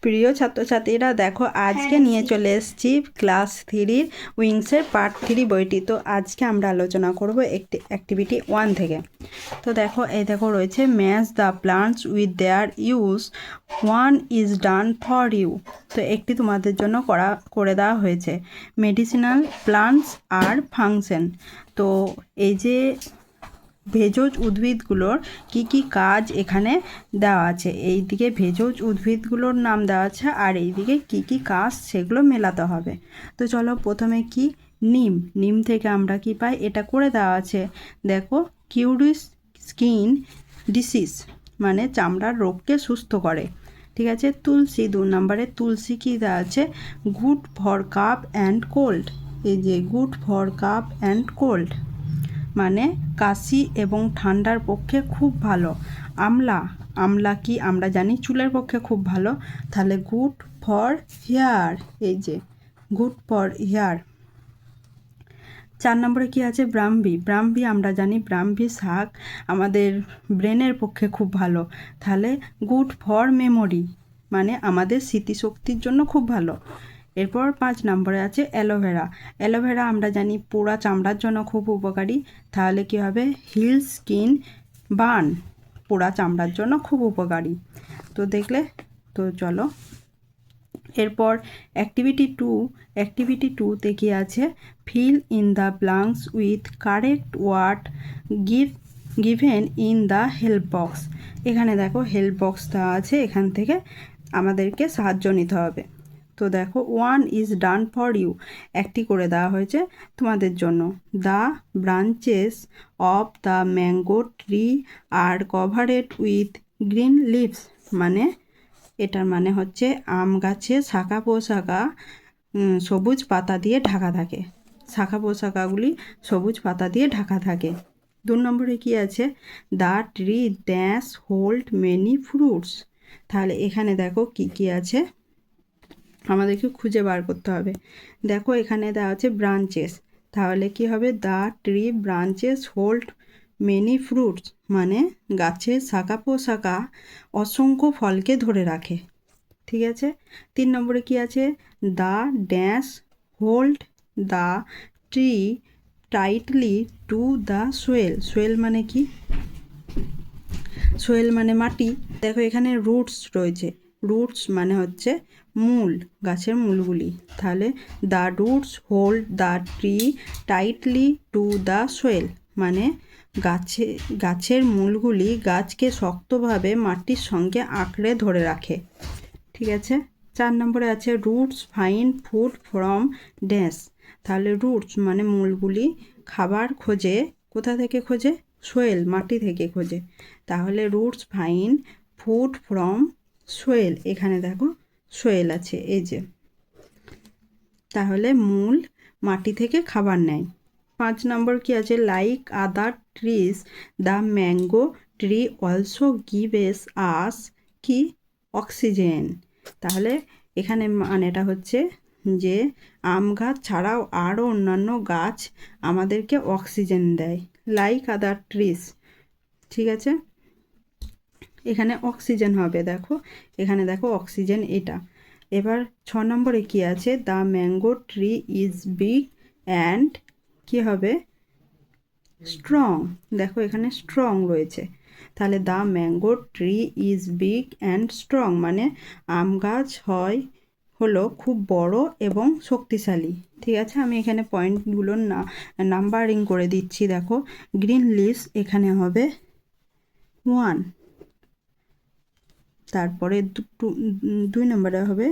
প্রিয় ছাত্রছাত্রীরা দেখো আজকে নিয়ে চলে এসেছি ক্লাস 3 উইংসের পার্ট 3 বইটি। তো আজকে আমরা আলোচনা করব একটি অ্যাক্টিভিটি 1 থেকে। তো দেখো এই দেখো রয়েছে match the plants with their use, one is done for you. তো একটি তোমাদের জন্য করে দেওয়া হয়েছে মেডিসিনাল প্লান্টস আর ফাংশন। তো এই যে ভেষজ উদ্ভিদগুলোর কি কি কাজ এখানে দেওয়া আছে, এই দিকে ভেষজ উদ্ভিদগুলোর নাম দেওয়া আছে আর এই দিকে কি কি কাজ সেগুলো মেলাতে হবে। তো চলো প্রথমে কি নিম থেকে আমরা কি পাই এটা করে দেওয়া আছে। দেখো কিউরিস স্কিন ডিসিজ মানে চামড়ার রোগকে সুস্থ করে। ঠিক আছে, তুলসী 2 নম্বরে তুলসী কি দেওয়া আছে, good for cup and cold. এই যে good for cup and cold মানে কাশি এবং ঠান্ডার পক্ষে খুব ভালো। আমলা কি আমরা জানি চুলের পক্ষে খুব ভালো, তাহলে গুড ফর হেয়ার। এই যে গুড ফর হেয়ার। 4 নম্বরে কি আছে, ব্রাহ্মী আমরা জানি ব্রাহ্মী শাক আমাদের ব্রেনের পক্ষে খুব ভালো, তাহলে গুড ফর মেমোরি মানে আমাদের স্মৃতিশক্তির জন্য খুব ভালো। এরপর 5 নম্বরে আছে অ্যালোভেরা আমরা জানি পোড়া চামড়ার জন্য খুব উপকারী, তাহলে কি হবে হিল স্কিন বার্ন, পোড়া চামড়ার জন্য খুব উপকারী। তো দেখলে, তো চলো এরপর অ্যাক্টিভিটি 2তে কি আছে, fill in the blanks with correct word given in the help box. এখানে দেখো হেল্প বক্স দেওয়া আছে, এখান থেকে আমাদেরকে সাহায্য নিতে হবে। তো দেখো one is done for you একটি করে দেওয়া হয়েছে তোমাদের জন্য। The branches of the mango tree are covered with green leaves মানে এটার মানে হচ্ছে আম গাছে শাখা পোশাকা সবুজ পাতা দিয়ে ঢাকা থাকে, শাখা পোশাকাগুলি সবুজ পাতা দিয়ে ঢাকা থাকে। 2 নম্বরে কি আছে, the tree dash hold many fruits. তাহলে এখানে দেখো কি কি আছে আমাদেরকে খুঁজে বার করতে হবে। দেখো এখানে দেওয়া আছে ব্রাঞ্চেস, তাহলে কি হবে, the tree branches hold many fruits মানে গাছের শাখা পোশাকা অসংখ্য ফলকে ধরে রাখে। ঠিক আছে। 3 নম্বরে কি আছে, the dash hold the tree tightly to the soil মানে কি, সোয়েল মানে মাটি। দেখো এখানে রুটস রয়েছে, রুটস মানে হচ্ছে মূল, গাছের মূলগুলি, তাহলে the roots hold the tree tightly to the soil মানে গাছের মূলগুলি গাছকে শক্তভাবে মাটির সঙ্গে আঁকড়ে ধরে রাখে। ঠিক আছে। 4 নম্বরে আছে roots find food from dash, তাহলে রুটস মানে মূলগুলি খাবার খোঁজে, কোথা থেকে খোঁজে, সোয়েল মাটি থেকে খোঁজে, তাহলে roots find food from Soyel. এখানে দেখো সোয়েল আছে এই যে, তাহলে মূল মাটি থেকে খাবার নেয়। 5 নম্বর কি আছে, like other trees the mango tree also gives us কি অক্সিজেন। তাহলে এখানে মানেটা হচ্ছে যে আম গাছ ছাড়াও আরও অন্যান্য গাছ আমাদেরকে অক্সিজেন দেয়, লাইক আদার ট্রিজ। ঠিক আছে, এখানে অক্সিজেন হবে, দেখো এখানে দেখো অক্সিজেন এটা। এবার 6 নম্বরে কি আছে, the mango tree is big and কি হবে স্ট্রং। দেখো এখানে স্ট্রং রয়েছে, তাহলে the mango tree is big and strong মানে আম গাছ হলো খুব বড় এবং শক্তিশালী। ঠিক আছে, আমি এখানে পয়েন্টগুলোর নাম্বারিং করে দিচ্ছি। দেখো গ্রিন লিভস এখানে হবে 1, তারপরে 2 নম্বরে হবে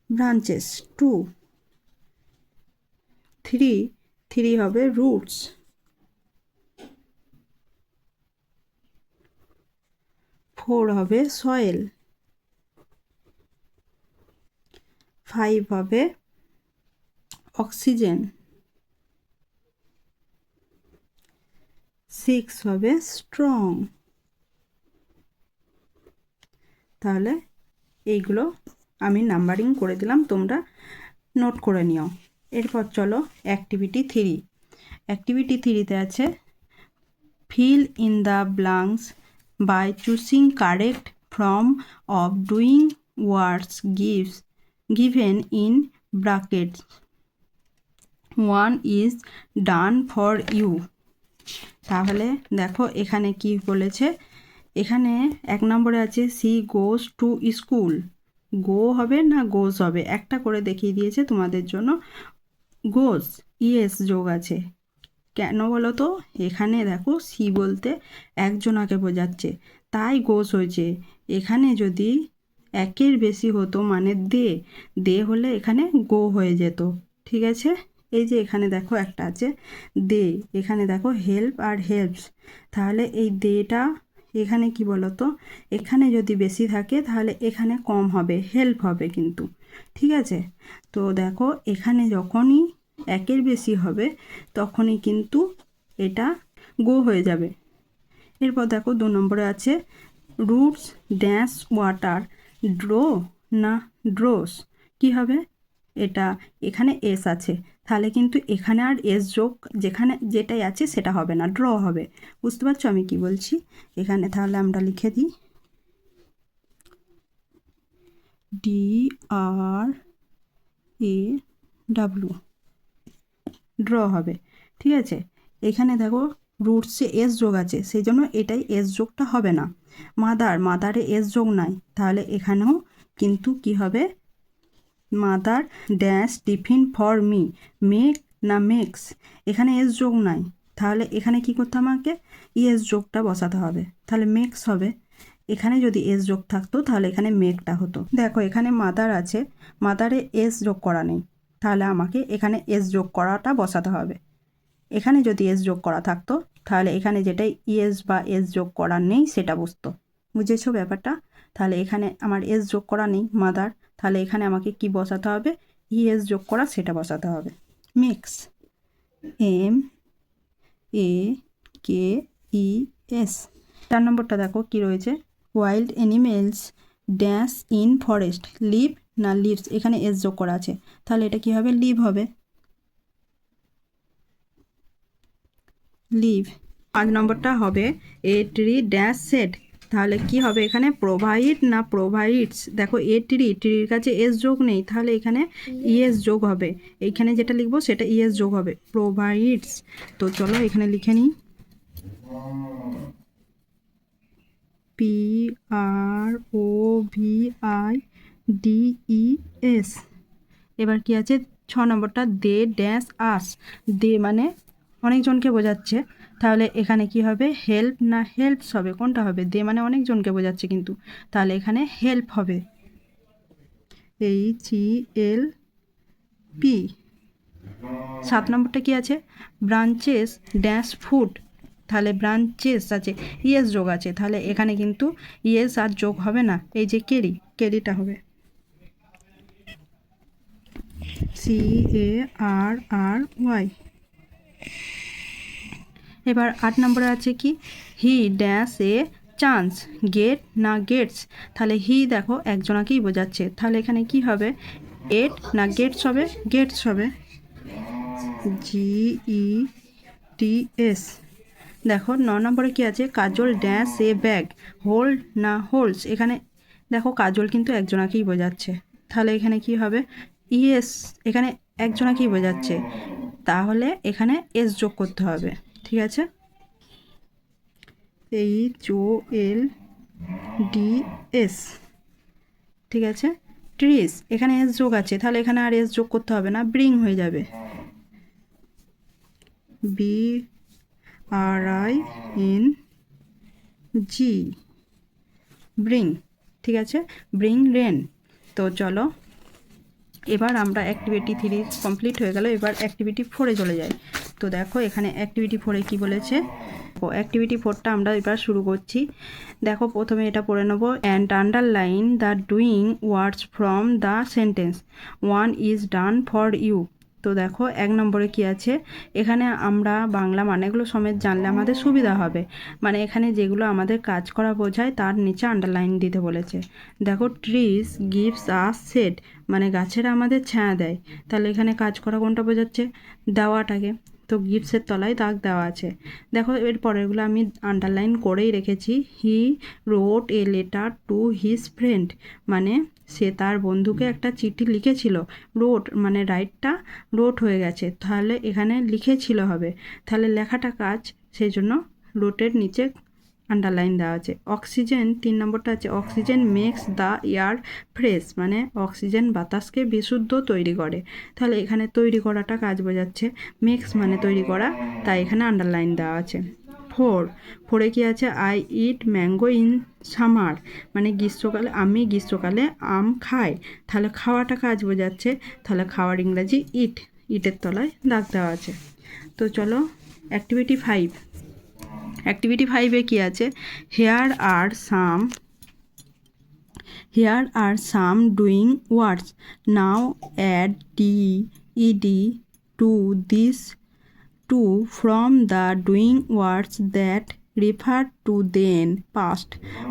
ব্রাঞ্চেস 2, 3 হবে রুটস, 4 হবে সয়েল, 5 হবে অক্সিজেন, 6 হবে স্ট্রং। তাহলে এইগুলো আমি নাম্বারিং করে দিলাম, তোমরা নোট করে নিও। এরপর চলো অ্যাক্টিভিটি 3তে আছে fill in the blanks by choosing correct form of doing words given in brackets. One is done for you. তাহলে দেখো এখানে কি বলেছে, এখানে 1 নম্বরে আছে she goes to school. গো হবে না গোজ হবে, একটা করে দেখিয়ে দিয়েছে তোমাদের জন্য। গোজ ইয়েস যোগ আছে, কেন বলো তো? এখানে দেখো সি বলতে একজনাকে বোঝাচ্ছে, তাই গোজ হয়েছে। এখানে যদি একের বেশি হতো মানে দে হলে এখানে গো হয়ে যেত, ঠিক আছে? এই যে এখানে দেখো একটা আছে দে, এখানে দেখো হেল্প আর হেল্পস, তাহলে এই দেটা এখানে কি বলো তো, এখানে যদি বেশি থাকে তাহলে এখানে কম হবে, হেল্প হবে কিন্তু, ঠিক আছে? তো দেখো এখানে যখনই একের বেশি হবে তখনই কিন্তু এটা গো হয়ে যাবে। এরপর দেখো 2 নম্বরে আছে রুটস ড্যাশ ওয়াটার ড্রো না ড্রোস, কি হবে? এটা এখানে এস আছে, তাহলে কিন্তু এখানে আর এস যোগ যেখানে যেটাই আছে সেটা হবে না, ড্র হবে। বুঝতে পারছো আমি কি বলছি? এখানে তাহলে আমরা লিখে দিই DRAW, ড্র হবে, ঠিক আছে? এখানে দেখো রুটসে এস যোগ আছে, সেই জন্য এটাই এস যোগটা হবে না। মাদারে এস যোগ নাই, তাহলে এখানেও কিন্তু কি হবে, mother dash tiffin for me, make না মেক্স, এখানে এস যোগ নাই, তাহলে এখানে কি করতে আমাকে ইএস যোগটা বসাতে হবে, তাহলে মেক্স হবে। এখানে যদি এস যোগ থাকতো তাহলে এখানে মেকটা হতো। দেখো এখানে মাদার আছে, মাদারে এস যোগ করা নেই, তাহলে আমাকে এখানে এস যোগ করাটা বসাতে হবে। এখানে যদি এস যোগ করা থাকতো তাহলে এখানে যেটাই ইএস বা এস যোগ করা নেই সেটা বসতো। বুঝেছো ব্যাপারটা? তাহলে এখানে আমার এস যোগ করা নেই মাদার, তাহলে এখানে আমাকে কি বসাতে হবে, ইএস যোগ করা সেটা বসাতে হবে। Mix MEAKES। 4 নম্বরটা দেখো কি রয়েছে, wild animals dash in forest live না লিভস, এখানে এস যোগ করা আছে, তাহলে এটা কি হবে, লিভ হবে, লিভ। 5 নম্বরটা হবে এ ট্রি ড্যাশ সেড, তাহলে কি হবে এখানে, প্রোভাইড না প্রোভাইডস। দেখো এ ট্রির কাছে এস যোগ নেই, তাহলে এখানে ইএস যোগ হবে, এইখানে যেটা লিখবো সেটা ইএস যোগ হবে, প্রোভাইডস। তো চলো এখানে লিখে নিই PROVIDES। এবার কি আছে 6 নম্বরটা দে ড্যাশ আস, দে মানে অনেকজনকে বোঝাচ্ছে, তাহলে এখানে কি হবে, হেল্প না হেল্পস হবে, কোনটা হবে? দে মানে অনেকজনকে বোঝাচ্ছে কিন্তু, তাহলে এখানে হেল্প হবে, HELP। 7 নম্বরটা কি আছে, ব্রাঞ্চেস ড্যাশ ফুড, তাহলে ব্রাঞ্চেস আছে ইএস যোগ আছে, তাহলে এখানে কিন্তু ইএস আর যোগ হবে না, এই যে কেরিটা হবে CARRY। এবার 8 নম্বরে আছে কি, he dash a chance get না গেটস, তাহলে হি দেখো একজনাকেই বোঝাচ্ছে, তাহলে এখানে কি হবে, এট না গেটস হবে, গেটস হবে, GETS। দেখো 9 নম্বরে কি আছে, কাজল ড্যাশ এ ব্যাগ হোল্ড না হোল্ডস, এখানে দেখো কাজল কিন্তু একজনাকেই বোঝাচ্ছে, তাহলে এখানে কি হবে, ইএস, এখানে একজনাকেই বোঝাচ্ছে, তাহলে এখানে এস যোগ করতে হবে, ঠিক আছে? HOLDS, ঠিক আছে? ট্রিস এখানে এস যোগ আছে, তাহলে এখানে আর এস যোগ করতে হবে না, ব্রিং হয়ে যাবে, BRING, ব্রিং, ঠিক আছে? Bring rain. তো চলো এবার আমরা অ্যাক্টিভিটি 3 কমপ্লিট হয়ে গেল, এবার অ্যাক্টিভিটি 4-এ চলে যাই। তো দেখো এখানে অ্যাক্টিভিটি 4-এ কী বলেছে, অ্যাক্টিভিটি 4টা আমরা এবার শুরু করছি। দেখো প্রথমে এটা পড়ে নেবো, and underline the doing words from the sentence, one is done for you. তো দেখো 1 নম্বরে কি আছে, এখানে আমরা বাংলা মানেগুলো সমেত জানলে আমাদের সুবিধা হবে, মানে এখানে যেগুলো আমাদের কাজ করা বোঝায় তার নিচে আন্ডারলাইন দিতে বলেছে। দেখো ট্রিজ গিভস আস শেড, মানে গাছেরা আমাদের ছায়া দেয়, তাহলে এখানে কাজ করা কোনটা বোঝাচ্ছে, দেওয়াটাকে, তো গিভসের তলায় দাগ দেওয়া আছে। দেখো এর পরেরগুলো আমি আন্ডারলাইন করেই রেখেছি, he wrote a letter to his friend, মানে সে তার বন্ধুকে একটা চিঠি লিখেছিল, রোট মানে রাইটটা রোট হয়ে গেছে, তাহলে এখানে লিখেছিল হবে, তাহলে লেখাটা কাজ, সেই জন্য রোটের নিচে আন্ডারলাইন দেওয়া আছে। অক্সিজেন 3 নম্বরটা আছে oxygen makes the air fresh, মানে অক্সিজেন বাতাসকে বিশুদ্ধ তৈরি করে, তাহলে এখানে তৈরি করাটা কাজ বোঝাচ্ছে, মেক্স মানে তৈরি করা, তাই এখানে আন্ডারলাইন দেওয়া আছে। ফোরে কি আছে, I eat mango in summer, মানে গ্রীষ্মকালে আমি গ্রীষ্মকালে আম খাই, তাহলে খাওয়াটা কাজ বোঝাচ্ছে, তাহলে খাওয়ার ইংরাজি ইট, ইটের তলায় দাগ দেওয়া আছে। তো চলো অ্যাক্টিভিটি 5, অ্যাক্টিভিটি 5-এ কী আছে, here are some doing words, now add ed to this two from the doing words that refer to then past,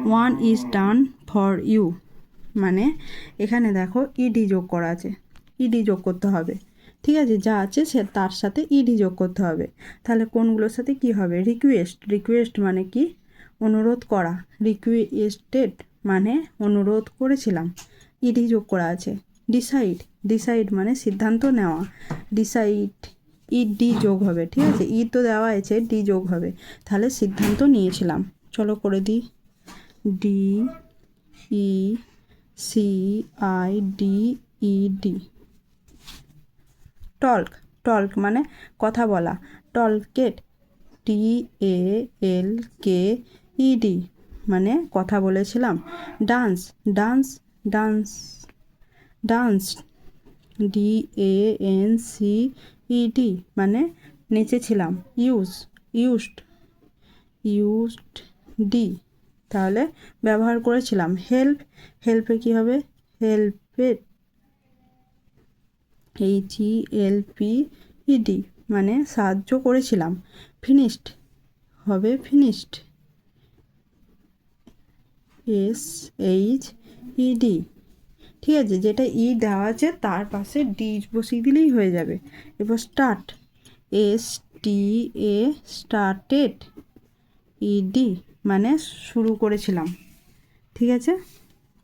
one is done for you, মানে এখানে দেখো ইডি যোগ করা আছে, ইডি যোগ করতে হবে, ঠিক আছে, যা আছে সে তার সাথে ইডি যোগ করতে হবে, তাহলে কোনগুলোর সাথে কি হবে, রিকোয়েস্ট মানে কি, অনুরোধ করা, রিকোয়েস্টেড মানে অনুরোধ করেছিলাম, ইডি যোগ করা আছে। ডিসাইড মানে সিদ্ধান্ত নেওয়া, ডিসাইড ডি যোগ হবে, ঠিক আছে, ই তো দেওয়া আছে, ডি যোগ হবে, তাহলে সিদ্ধান্ত নিয়েছিলাম। চলো করে দিই, DECIDED। টল্ক মানে কথা বলা, টলকেট TALKED মানে কথা বলেছিলাম। ডান্স DANCED মানে নেচেছিলাম। ইউজড তাহলে ব্যবহার করেছিলাম। হেল্পে কি হবে, হেল্পেড HELPED মানে সাহায্য করেছিলাম। ফিনিশড হবে SHED, ঠিক আছে, যেটা ই দেওয়া আছে তার পাশে ডি বসিয়ে দিলেই হয়ে যাবে। এবার স্টার্টেড ED মানে শুরু করেছিলাম, ঠিক আছে,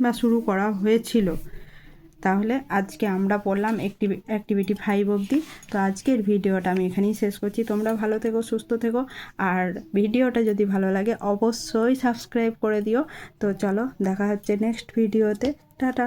বা শুরু করা হয়েছিল। তাহলে আজকে আমরা পড়লাম অ্যাক্টিভিটি 5 অবধি। তো আজকের ভিডিওটা আমি এখানেই শেষ করছি। তোমরা ভালো থেকো, সুস্থ থেকো, আর ভিডিওটা যদি ভালো লাগে অবশ্যই সাবস্ক্রাইব করে দিও। তো চলো দেখা হচ্ছে নেক্সট ভিডিওতে, টাটা।